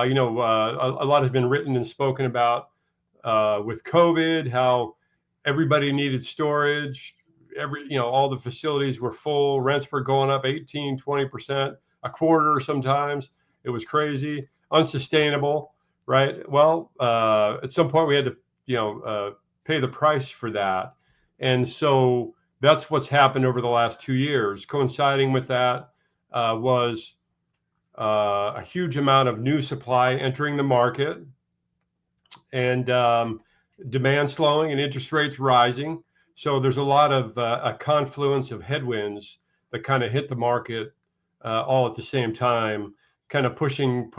A lot has been written and spoken about with COVID, how everybody needed storage. All the facilities were full. Rents were going up 18, 20%, a quarter sometimes. It was crazy, unsustainable, right? Well, at some point we had to, pay the price for that. And so that's what's happened over the last 2 years. Coinciding with that was a huge amount of new supply entering the market, and demand slowing and interest rates rising. So there's a lot of a confluence of headwinds that kind of hit the market all at the same time, kind of pushing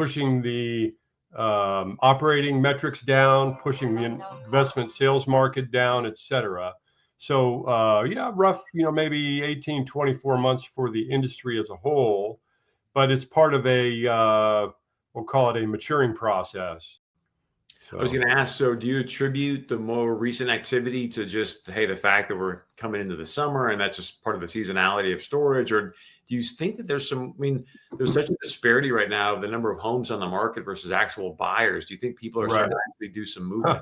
the operating metrics down, pushing the investment sales market down, et cetera. So rough, maybe 18, 24 months for the industry as a whole, but it's part of we'll call it a maturing process. I was So, going to ask, so do you attribute the more recent activity to just, hey, the fact that we're coming into the summer and that's just part of the seasonality of storage? Or do you think that there's there's such a disparity right now of the number of homes on the market versus actual buyers? Do you think people are starting to actually do some movement?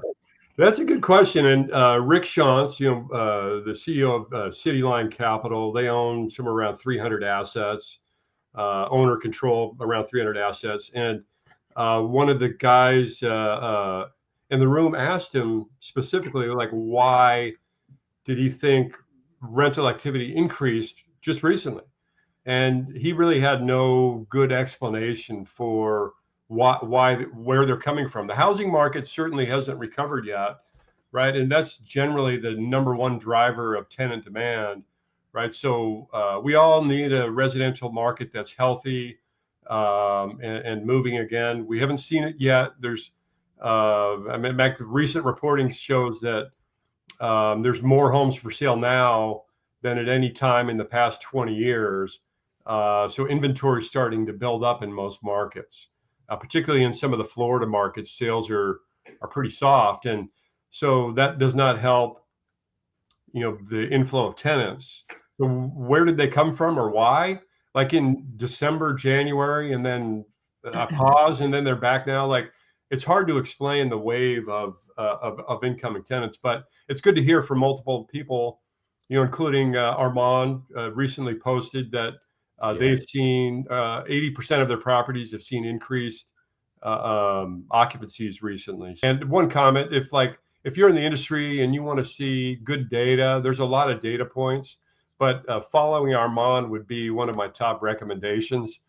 That's a good question. And Rick Shantz, the CEO of CityLine Capital, they own somewhere around 300 assets, owner control around 300 assets. And one of the guys in the room asked him specifically, like, why did he think rental activity increased just recently? And he really had no good explanation for where they're coming from. The housing market certainly hasn't recovered yet, right? And that's generally the number one driver of tenant demand, right? So we all need a residential market that's healthy, and moving again. We haven't seen it yet. There's, recent reporting shows that there's more homes for sale now than at any time in the past 20 years. So inventory is starting to build up in most markets, particularly in some of the Florida markets. Sales are pretty soft, and so that does not help, the inflow of tenants. So where did they come from, or why? Like in December, January, and then a pause, and then they're back now. Like, it's hard to explain the wave of incoming tenants, but it's good to hear from multiple people, including Armand recently posted that they've seen 80% of their properties have seen increased occupancies recently. And one comment, if you're in the industry and you want to see good data, there's a lot of data points, but following Armand would be one of my top recommendations.